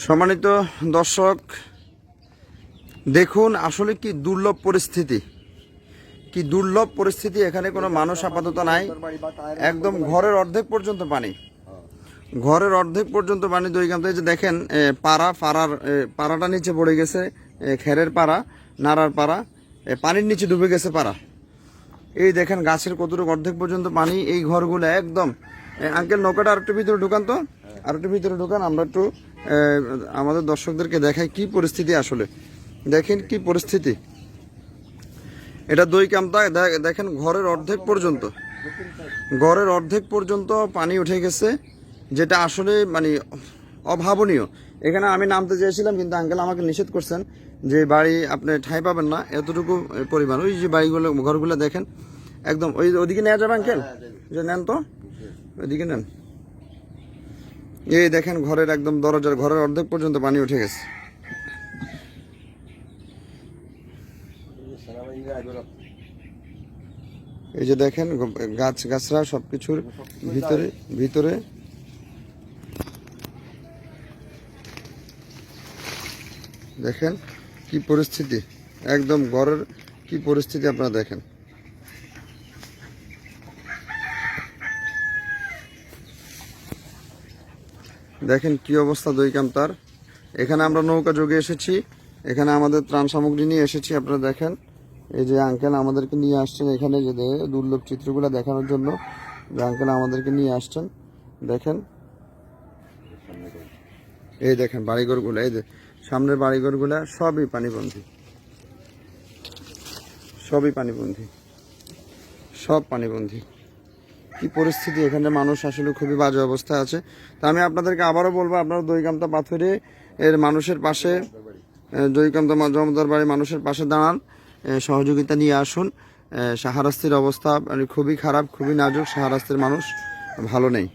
সম্মানিত দর্শক, দেখুন আসলে কি দুর্লভ পরিস্থিতি, এখানে কোনো মানুষ আপাতত নাই। একদম ঘরের অর্ধেক পর্যন্ত পানি, দইকান্ত। এই যে দেখেন পাড়াটা নিচে পড়ে গেছে, খেরের পাড়া, নাড়ার পাড়া, পানির নিচে ডুবে গেছে পাড়া। এই দেখেন গাছের কতটুকু অর্ধেক পর্যন্ত পানি। এই ঘরগুলো একদম। আঙ্কেল নৌকাটা আরেকটু ভিতরে ঢুকান তো, আমরা একটু আমাদের দর্শকদেরকে দেখাই কি পরিস্থিতি। আসলে দেখেন কি পরিস্থিতি। এটা দইকামতা। দেখেন ঘরের অর্ধেক পর্যন্ত পানি উঠে গেছে, যেটা আসলে মানে অভাবনীয়। এখানে আমি নামতে চেয়েছিলাম, কিন্তু আঙ্কেল আমাকে নিষেধ করছেন যে বাড়ি আপনি ঠাঁই পাবেন না, এতটুকু পরিমাণ। ওই যে বাড়িগুলো, ঘরগুলো দেখেন একদম। ওইদিকে নেওয়া যাবে আঙ্কেল? যে নেন তো, ওইদিকে নেন। এই দেখেন ঘরের একদম ঘরের অর্ধেক পর্যন্ত পানি উঠে গেছে। এই যে দেখেন গাছরা সবকিছুর ভিতরে দেখেন কি পরিস্থিতি, একদম ঘরের কি পরিস্থিতি আপনারা দেখেন। দেখেন কি অবস্থা দইকামতার। এখানে আমরা নৌকা যোগে এসেছি, এখানে আমাদের ত্রাণ সামগ্রী নিয়ে এসেছি। আপনারা দেখেন, এই যে আঙ্কেল আমাদেরকে নিয়ে আসছেন এখানে, যে দুর্লভ চিত্রগুলো দেখানোর জন্য যে আঙ্কেল আমাদেরকে নিয়ে আসছেন। দেখেন, এই দেখেন বাড়িঘরগুলো, এই যে সামনের বাড়িঘরগুলা সবই পানিবন্দী, সব পানিবন্দী। কি পরিস্থিতি এখানে, মানুষ আসলে খুবই বাজে অবস্থায় আছে। তা আমি আপনাদেরকে আবারও বলবো, আপনারা দইকামতা পাথরে এর মানুষের পাশে, দইকামতা জমদার বাড়ির মানুষের পাশে দাঁড়ান, সহযোগিতা নিয়ে আসুন। শাহরাস্তির অবস্থা মানে খুবই খারাপ, খুবই নাজুক। শাহরাস্তির মানুষ ভালো নেই।